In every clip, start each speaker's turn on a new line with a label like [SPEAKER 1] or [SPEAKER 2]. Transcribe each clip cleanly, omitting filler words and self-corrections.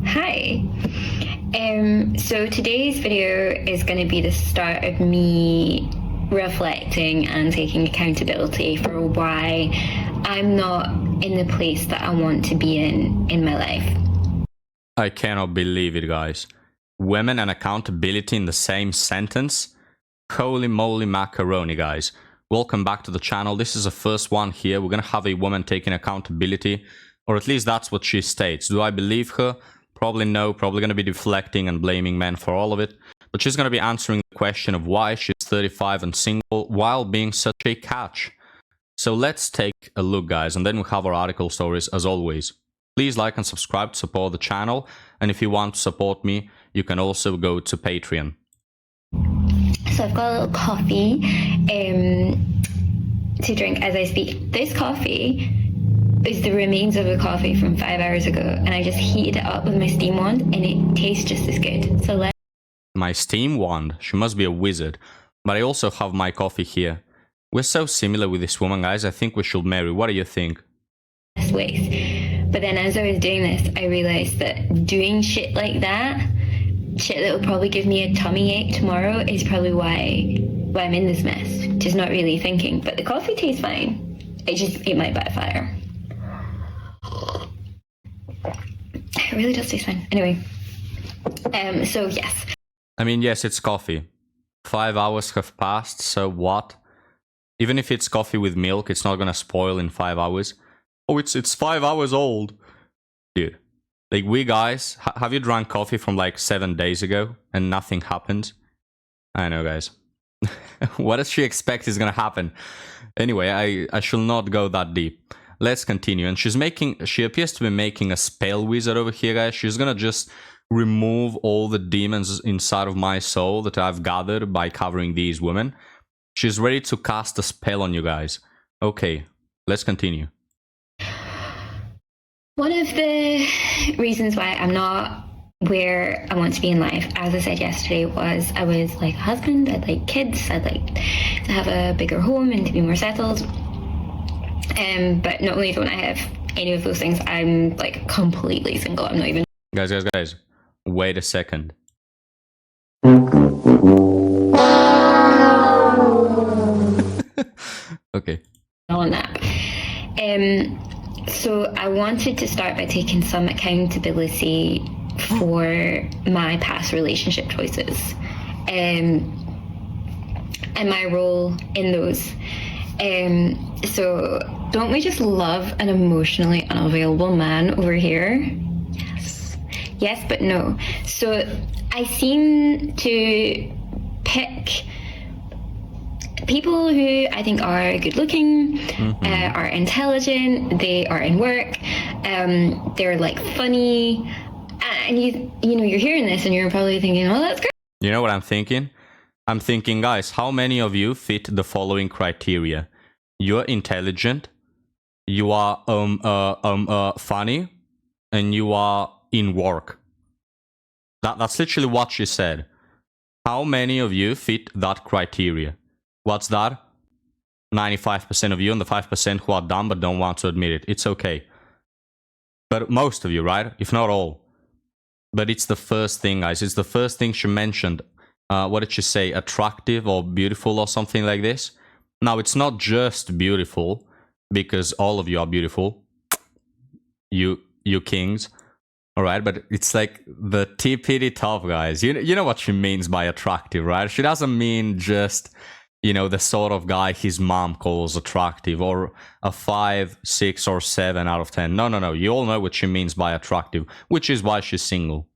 [SPEAKER 1] Hi. So today's video is going to be the start of me reflecting and taking accountability for why I'm not in the place that I want to be in my life.
[SPEAKER 2] I cannot believe it, guys. Women and accountability in the same sentence? Holy moly macaroni, guys. Welcome back to the channel. This is the first one here. We're gonna have a woman taking accountability, or at least that's what she states. Do I believe her? Probably no. Probably gonna be deflecting and blaming men for all of it. But she's gonna be answering the question of why she's 35 and single while being such a catch. So let's take a look, guys, and then we'll have our article stories as always. Please like and subscribe to support the channel, and if you want to support me, you can also go to Patreon.
[SPEAKER 1] So I've got a little coffee to drink as I speak. This coffee is the remains of a coffee from 5 hours ago, and I just heated it up with my steam wand, and it tastes just as good. So let's...
[SPEAKER 2] My steam wand? She must be a wizard. But I also have my coffee here. We're so similar with this woman, guys. I think we should marry. What do you think?
[SPEAKER 1] Waste. But then as I was doing this, I realized that doing shit like that, shit that will probably give me a tummy ache tomorrow, is probably why I'm in this mess. Just not really thinking. But the coffee tastes fine. It might backfire. It really does taste fine. Anyway. So yes.
[SPEAKER 2] I mean, yes, it's coffee. 5 hours have passed, so what? Even if it's coffee with milk, it's not gonna spoil in 5 hours. Oh, it's 5 hours old. Dude. Like, we guys, have you drank coffee from like 7 days ago and nothing happened? I know, guys. What does she expect is gonna happen? Anyway, I shall not go that deep. Let's continue. And she appears to be making a spell wizard over here, guys. She's gonna just remove all the demons inside of my soul that I've gathered by covering these women. She's ready to cast a spell on you guys. Okay, let's continue.
[SPEAKER 1] One of the reasons why I'm not where I want to be in life, as I said yesterday, was I was like a husband, I'd like kids, I'd like to have a bigger home and to be more settled. But not only don't I have any of those things, I'm like completely single. I'm not even...
[SPEAKER 2] Guys, wait a second. Okay.
[SPEAKER 1] On that. So I wanted to start by taking some accountability for my past relationship choices and my role in those. So don't we just love an emotionally unavailable man over here? Yes, but no. So I seem to pick people who I think are good looking, are intelligent, they are in work, they're like funny, and you know, you're hearing this and you're probably thinking, oh, that's great.
[SPEAKER 2] You know what I'm thinking? I'm thinking, guys, how many of you fit the following criteria? You're intelligent, you are funny, and you are in work. That's literally what she said. How many of you fit that criteria? What's that? 95% of you, and the 5% who are dumb but don't want to admit it. It's okay. But most of you, right? If not all. But it's the first thing, guys. It's the first thing she mentioned. What did she say? Attractive or beautiful or something like this? Now, it's not just beautiful, because all of you are beautiful. You kings. Alright, but it's like the tippity top, guys. You know what she means by attractive, right? She doesn't mean just, you know, the sort of guy his mom calls attractive, or a 5, 6, or 7 out of 10. No. You all know what she means by attractive, which is why she's single.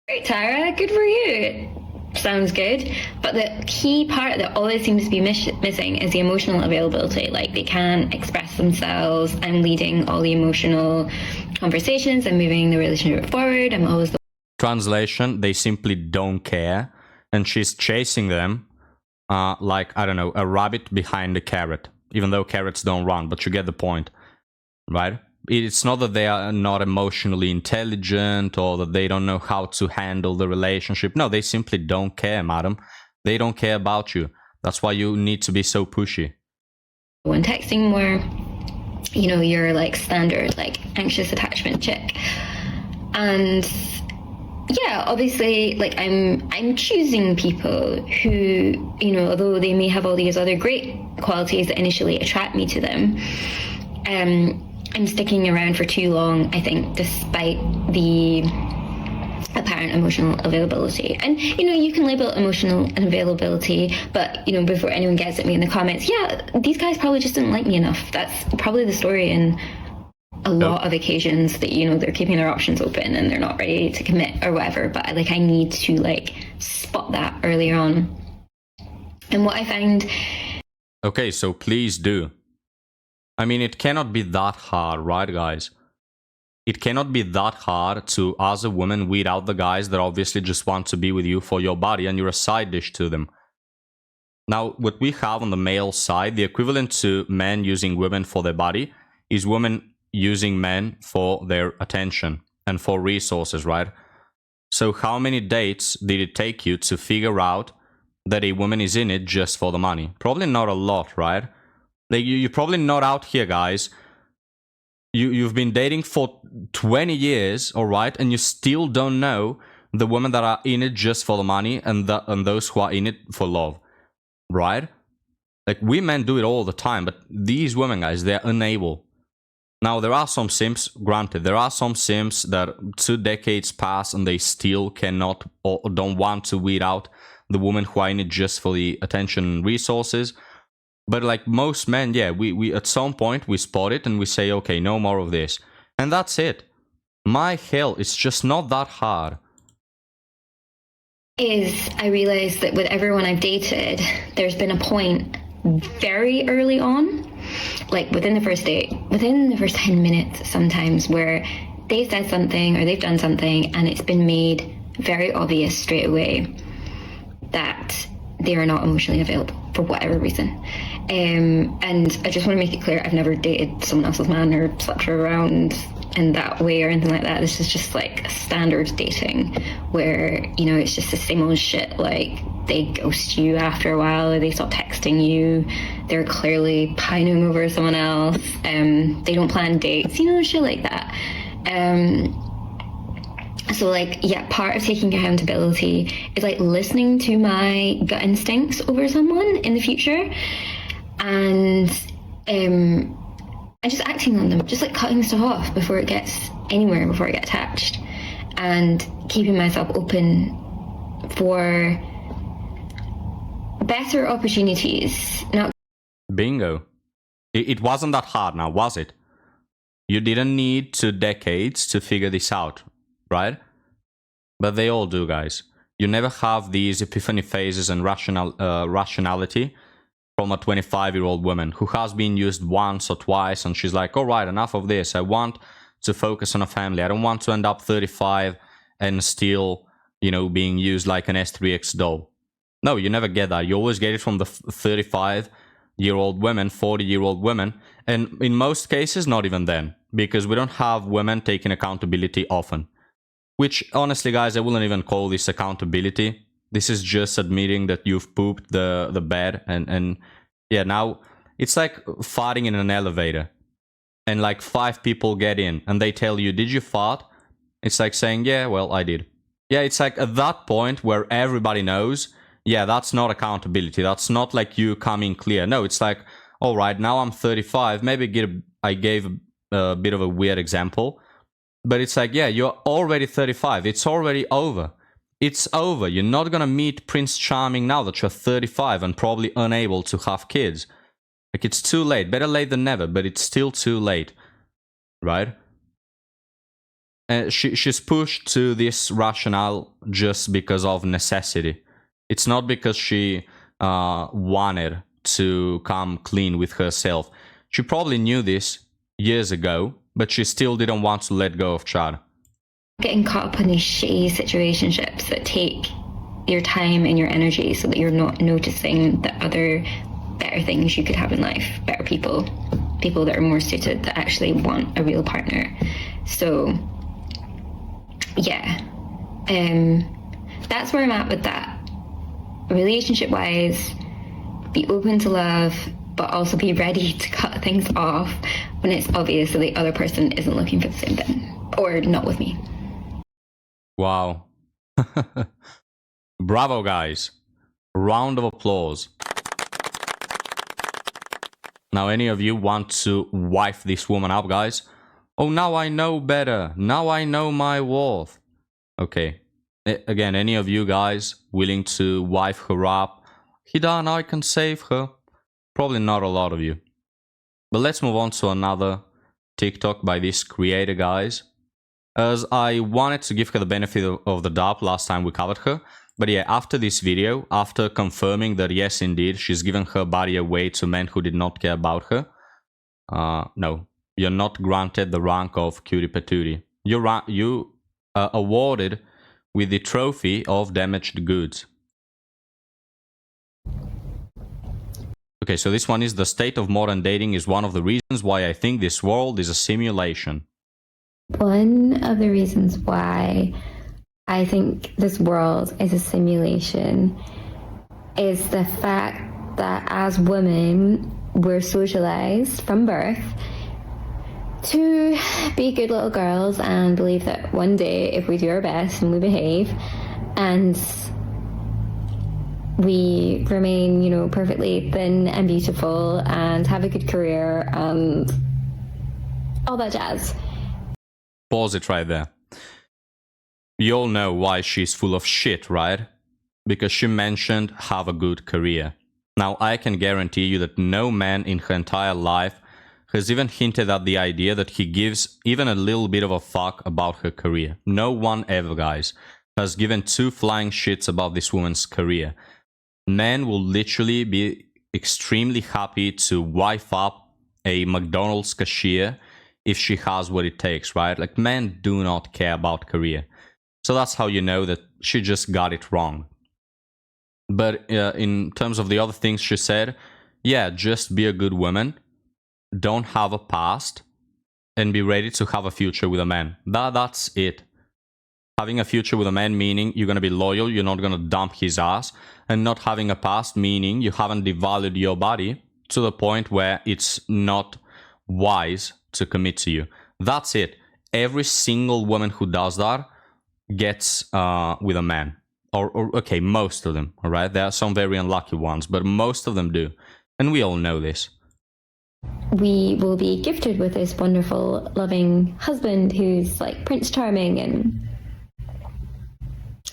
[SPEAKER 1] Great, Tara. Good for you. Sounds good. But the key part that always seems to be missing is the emotional availability. Like, they can't express themselves. I'm leading all the emotional conversations. I'm moving the relationship forward. I'm always the...
[SPEAKER 2] Translation, they simply don't care. And she's chasing them like, I don't know, a rabbit behind a carrot. Even though carrots don't run, but you get the point. Right? It's not that they are not emotionally intelligent or that they don't know how to handle the relationship. No, they simply don't care, madam. They don't care about you. That's why you need to be so pushy.
[SPEAKER 1] When texting more, you know, your like standard like anxious attachment chick. And yeah, obviously, like I'm choosing people who, you know, although they may have all these other great qualities that initially attract me to them, I'm sticking around for too long, I think, despite the apparent emotional availability. And, you know, you can label emotional availability, but, you know, before anyone gets at me in the comments, yeah, these guys probably just didn't like me enough. That's probably the story in a lot of occasions, that, you know, they're keeping their options open and they're not ready to commit or whatever. But like, I need to like spot that earlier on. And what I find...
[SPEAKER 2] Okay, so please do. I mean, it cannot be that hard, right, guys? It cannot be that hard to, as a woman, weed out the guys that obviously just want to be with you for your body and you're a side dish to them. Now, what we have on the male side, the equivalent to men using women for their body, is women using men for their attention and for resources, right? So how many dates did it take you to figure out that a woman is in it just for the money? Probably not a lot, right? Like, you're probably not out here, guys. You've been dating for 20 years, all right, and you still don't know the women that are in it just for the money and those who are in it for love, right? Like, we men do it all the time, but these women, guys, they're unable. Now, there are some simps, granted, there are some simps that 2 decades pass and they still cannot or don't want to weed out the women who are in it just for the attention and resources. But like most men, yeah, we at some point we spot it and we say, okay, no more of this. And that's it. My hell, it's just not that hard.
[SPEAKER 1] I realized that with everyone I've dated, there's been a point very early on, like within the first date, within the first 10 minutes sometimes, where they've said something or they've done something and it's been made very obvious straight away that they are not emotionally available for whatever reason. And I just want to make it clear, I've never dated someone else's man or slept around in that way or anything like that. This is just like standard dating where, you know, it's just the same old shit. Like, they ghost you after a while, or they stop texting you. They're clearly pining over someone else. They don't plan dates, you know, shit like that. So like, yeah, part of taking accountability is like listening to my gut instincts over someone in the future, and just acting on them, just like cutting stuff off before it gets anywhere, before I get attached, and keeping myself open for better opportunities. Now,
[SPEAKER 2] bingo. It wasn't that hard now, was it? You didn't need 2 decades to figure this out, right? But they all do, guys. You never have these epiphany phases and rationality from a 25-year-old woman who has been used once or twice and she's like, all right, enough of this. I want to focus on a family. I don't want to end up 35 and still, you know, being used like an S3X doll. No, you never get that. You always get it from the 35-year-old women, 40-year-old women, and in most cases, not even then, because we don't have women taking accountability often. Which, honestly, guys, I wouldn't even call this accountability. This is just admitting that you've pooped the bed, and yeah, now it's like farting in an elevator, and like 5 people get in, and they tell you, did you fart? It's like saying, yeah, well, I did. Yeah, it's like at that point where everybody knows, yeah, that's not accountability. That's not like you coming clear. No, it's like, all right, now I'm 35. Maybe I gave a bit of a weird example. But it's like, yeah, you're already 35. It's already over. It's over. You're not going to meet Prince Charming now that you're 35 and probably unable to have kids. Like, it's too late. Better late than never, but it's still too late. Right? And she's pushed to this rationale just because of necessity. It's not because she wanted to come clean with herself. She probably knew this years ago, but she still didn't want to let go of Chad.
[SPEAKER 1] Getting caught up in these shitty situationships that take your time and your energy so that you're not noticing the other better things you could have in life, better people that are more suited, that actually want a real partner. So, yeah, that's where I'm at with that. Relationship-wise, be open to love, but also be ready to cut things off when it's obvious that the other person isn't looking for the same thing, or not with me.
[SPEAKER 2] Wow. Bravo, guys. Round of applause. Now, any of you want to wife this woman up, guys? Oh, now I know better. Now I know my worth. Okay. Again, any of you guys willing to wife her up? Hidan, I can save her. Probably not a lot of you. But let's move on to another TikTok by this creator, guys. As I wanted to give her the benefit of the doubt last time we covered her. But yeah, after this video, after confirming that yes, indeed, she's given her body away to men who did not care about her, no, you're not granted the rank of cutie patootie. You awarded with the trophy of damaged goods. Okay, so this one is: the state of modern dating is one of the reasons why I think this world is a simulation.
[SPEAKER 1] One of the reasons why I think this world is a simulation is the fact that as women, we're socialized from birth to be good little girls and believe that one day, if we do our best and we behave and we remain, you know, perfectly thin and beautiful and have a good career and all that jazz.
[SPEAKER 2] Pause it right there. You all know why she's full of shit, right? Because she mentioned have a good career. Now, I can guarantee you that no man in her entire life has even hinted at the idea that he gives even a little bit of a fuck about her career. No one ever, guys, has given two flying shits about this woman's career. Men will literally be extremely happy to wife up a McDonald's cashier if she has what it takes, right? Like, men do not care about career. So that's how you know that she just got it wrong. But in terms of the other things she said, yeah, just be a good woman, don't have a past, and be ready to have a future with a man. That's it. Having a future with a man meaning you're going to be loyal, you're not going to dump his ass, and not having a past meaning you haven't devalued your body to the point where it's not wise to commit to you. That's it. Every single woman who does that gets with a man. Or okay, most of them, all right? There are some very unlucky ones, but most of them do. And we all know this.
[SPEAKER 1] We will be gifted with this wonderful, loving husband who's like Prince Charming and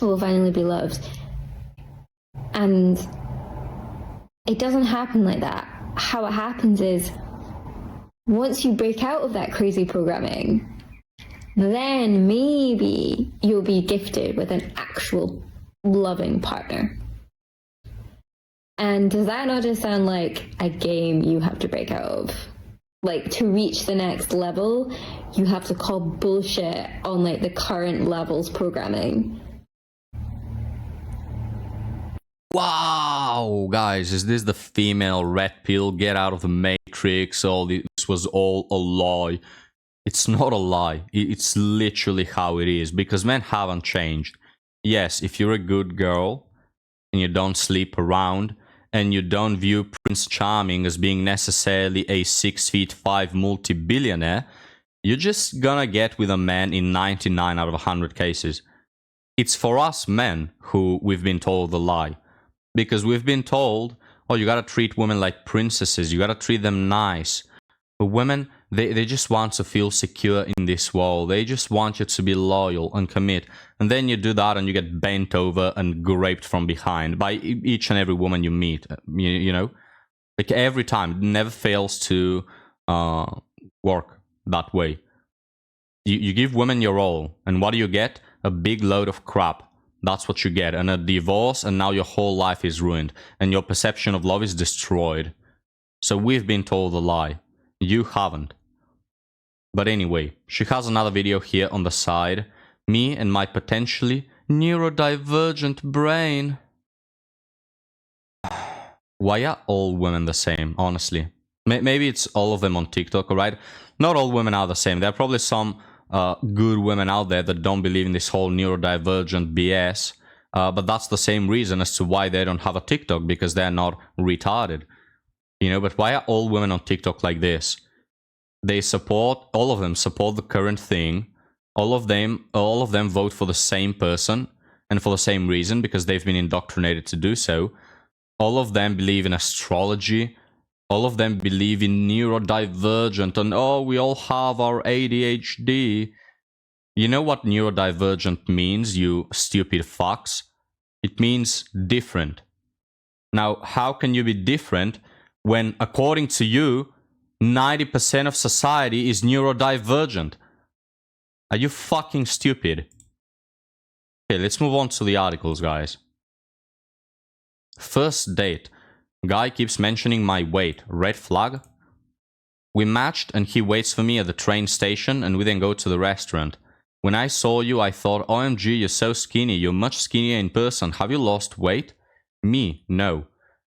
[SPEAKER 1] will finally be loved. And it doesn't happen like that. How it happens is once you break out of that crazy programming, then maybe you'll be gifted with an actual loving partner. And does that not just sound like a game you have to break out of? Like, to reach the next level, you have to call bullshit on like the current levels programming.
[SPEAKER 2] Wow, guys, is this the female red pill? Get out of the matrix. All this was all a lie. It's not a lie. It's literally how it is, because men haven't changed. Yes, if you're a good girl and you don't sleep around and you don't view Prince Charming as being necessarily a 6'5" multi-billionaire, you're just gonna get with a man in 99 out of 100 cases. It's for us men who we've been told the lie. Because we've been told, oh, you gotta treat women like princesses, you gotta treat them nice. But women, they just want to feel secure in this world. They just want you to be loyal and commit. And then you do that and you get bent over and raped from behind by each and every woman you meet. You know? Like, every time. It never fails to work that way. You give women your all. And what do you get? A big load of crap. That's what you get. And a divorce, and now your whole life is ruined. And your perception of love is destroyed. So we've been told a lie. You haven't. But anyway, she has another video here on the side. Me and my potentially neurodivergent brain. Why are all women the same, honestly? Maybe it's all of them on TikTok, alright? Not all women are the same. There are probably some good women out there that don't believe in this whole neurodivergent BS. But that's the same reason as to why they don't have a TikTok, because they're not retarded. You know, but why are all women on TikTok like this? They support, all of them support the current thing. all of them vote for the same person and for the same reason, because they've been indoctrinated to do so. All of them believe in astrology. All of them believe in neurodivergent and, oh, we all have our ADHD. You know what neurodivergent means, you stupid fucks? It means different. Now, how can you be different when, according to you, 90% of society is neurodivergent? Are you fucking stupid? Okay, let's move on to the articles, guys. First date. Guy keeps mentioning my weight. Red flag. We matched and he waits for me at the train station and we then go to the restaurant. When I saw you, I thought, OMG, you're so skinny. You're much skinnier in person. Have you lost weight? Me, no.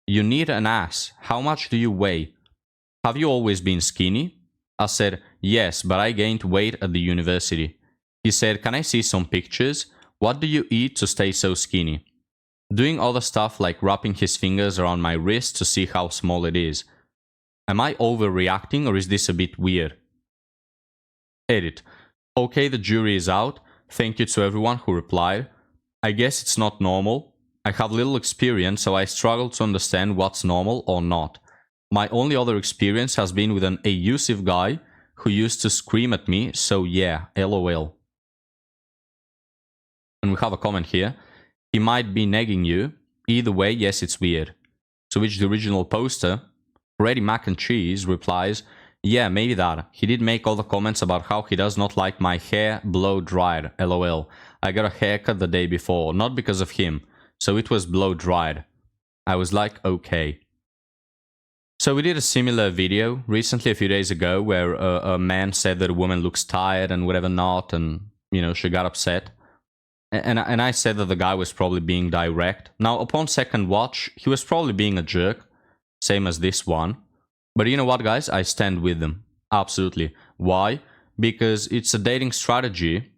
[SPEAKER 2] You need an ass. How much do you weigh? Have you always been skinny? I said, yes, but I gained weight at the university. He said, can I see some pictures? What do you eat to stay so skinny? Doing other stuff like wrapping his fingers around my wrist to see how small it is. Am I overreacting or is this a bit weird? Edit. Okay, the jury is out. Thank you to everyone who replied. I guess it's not normal. I have little experience, so I struggle to understand what's normal or not. My only other experience has been with an abusive guy who used to scream at me, so yeah, LOL. And we have a comment here. He might be negging you. Either way, yes, it's weird. To which the original poster, Freddy Mac and Cheese, replies, yeah, maybe that. He did make all the comments about how he does not like my hair blow-dried, LOL. I got a haircut the day before, not because of him, so it was blow-dried. I was like, okay. So we did a similar video recently, a few days ago, where a man said that a woman looks tired and whatever not, and, you know, she got upset. And I said that the guy was probably being direct. Now, upon second watch, he was probably being a jerk, same as this one. But you know what, guys? I stand with them. Absolutely. Why? Because it's a dating strategy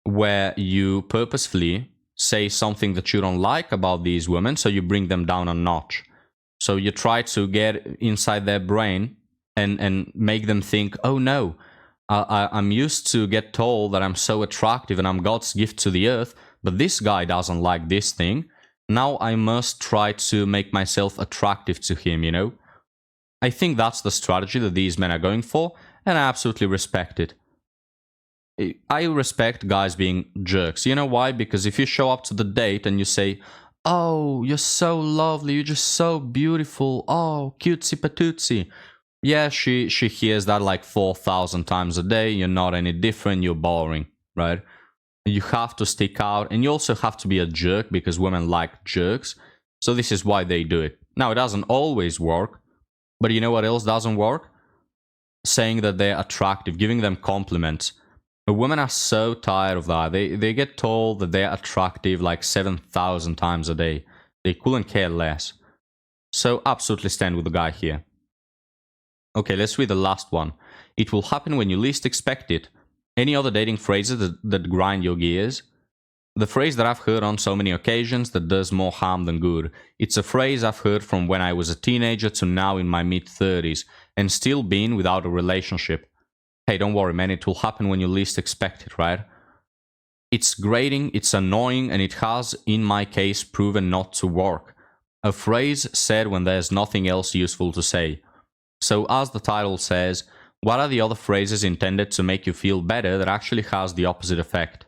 [SPEAKER 2] where you purposefully say something that you don't like about these women, so you bring them down a notch. So you try to get inside their brain and make them think, oh no, I'm used to get told that I'm so attractive and I'm God's gift to the earth, but this guy doesn't like this thing. Now I must try to make myself attractive to him, you know? I think that's the strategy that these men are going for, and I absolutely respect it. I respect guys being jerks. You know why? Because if you show up to the date and you say, oh, you're so lovely, you're just so beautiful, oh, cutesy patootsy. Yeah, she hears that like 4,000 times a day, you're not any different, you're boring, right? You have to stick out, and you also have to be a jerk because women like jerks. So this is why they do it. Now, it doesn't always work. But you know what else doesn't work? Saying that they're attractive, giving them compliments. The women are so tired of that. They get told that they're attractive like 7,000 times a day. They couldn't care less. So absolutely stand with the guy here. Okay, let's read the last one. It will happen when you least expect it. Any other dating phrases that grind your gears? The phrase that I've heard on so many occasions that does more harm than good. It's a phrase I've heard from when I was a teenager to now in my mid-30s, and still been without a relationship. Hey, don't worry, man, it will happen when you least expect it, right? It's grating, it's annoying, and it has, in my case, proven not to work. A phrase said when there's nothing else useful to say. So, as the title says, what are the other phrases intended to make you feel better that actually has the opposite effect?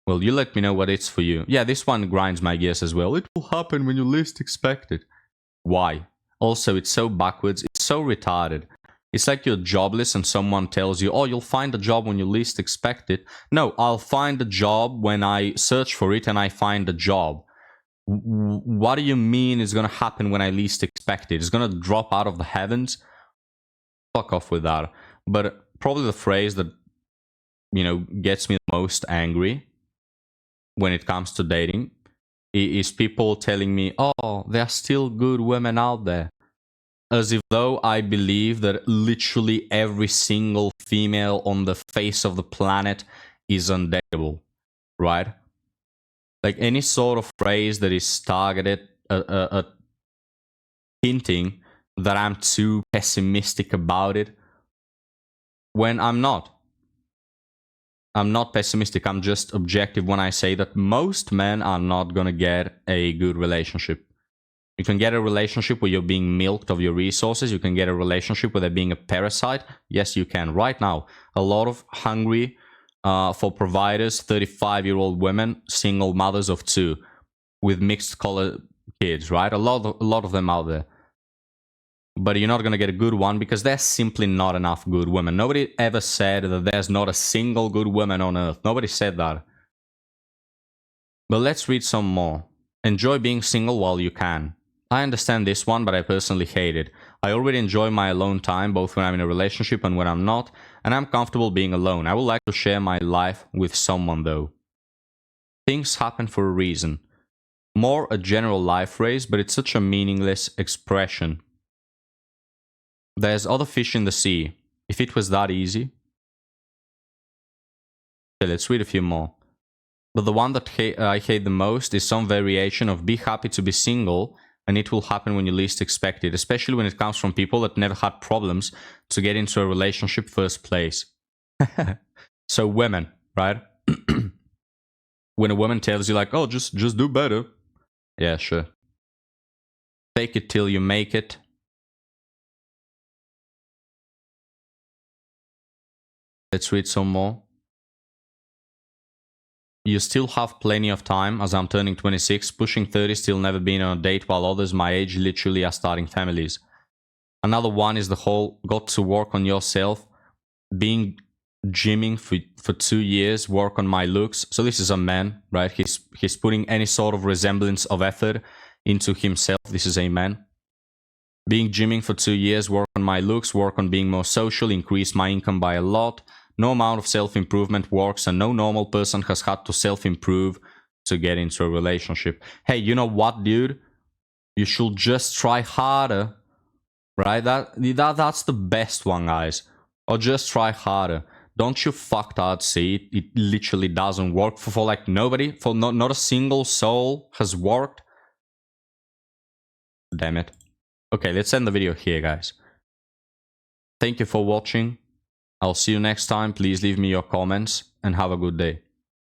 [SPEAKER 2] Well, you let me know what it's for you. Yeah, this one grinds my gears as well. It will happen when you least expect it. Why? Also, it's so backwards, it's so retarded. It's like you're jobless and someone tells you, oh, you'll find a job when you least expect it. No, I'll find a job when I search for it and I find a job. What do you mean is going to happen when I least expect it? It's going to drop out of the heavens? Fuck off with that. But probably the phrase that, you know, gets me the most angry when it comes to dating is people telling me, oh, there are still good women out there. As if though I believe that literally every single female on the face of the planet is undateable, right? Like any sort of phrase that is targeted at hinting that I'm too pessimistic about it, when I'm not. I'm not pessimistic. I'm just objective when I say that most men are not gonna get a good relationship. You can get a relationship where you're being milked of your resources. You can get a relationship where they're being a parasite. Yes, you can. Right now, a lot of hungry for providers, 35-year-old women, single mothers of 2 with mixed color kids, right? A lot of them out there. But you're not going to get a good one because there's simply not enough good women. Nobody ever said that there's not a single good woman on earth. Nobody said that. But let's read some more. Enjoy being single while you can. I understand this one, but I personally hate it. I already enjoy my alone time, both when I'm in a relationship and when I'm not, and I'm comfortable being alone. I would like to share my life with someone, though. Things happen for a reason. More a general life phrase, but it's such a meaningless expression. There's other fish in the sea. If it was that easy. Okay, let's read a few more. But the one that I hate the most is some variation of be happy to be single, and it will happen when you least expect it, especially when it comes from people that never had problems to get into a relationship first place. So women, right? When a woman tells you like, oh, just do better. Yeah, sure. Fake it till you make it. Let's read some more. You still have plenty of time, as I'm turning 26, pushing 30, still never been on a date, while others my age literally are starting families. Another one is the whole got to work on yourself, being gymming for 2 years, work on my looks. So this is a man, right? He's putting any sort of resemblance of effort into himself. This is a man. Being gymming for 2 years, work on my looks, work on being more social, increase my income by a lot. No amount of self-improvement works, and no normal person has had to self-improve to get into a relationship. Hey, you know what, dude? You should just try harder, right? That's the best one, guys. Or just try harder. Don't you fucked out see it literally doesn't work for like nobody, for not a single soul has worked. Damn it. Okay, let's end the video here, guys. Thank you for watching. I'll see you next time. Please leave me your comments and have a good day.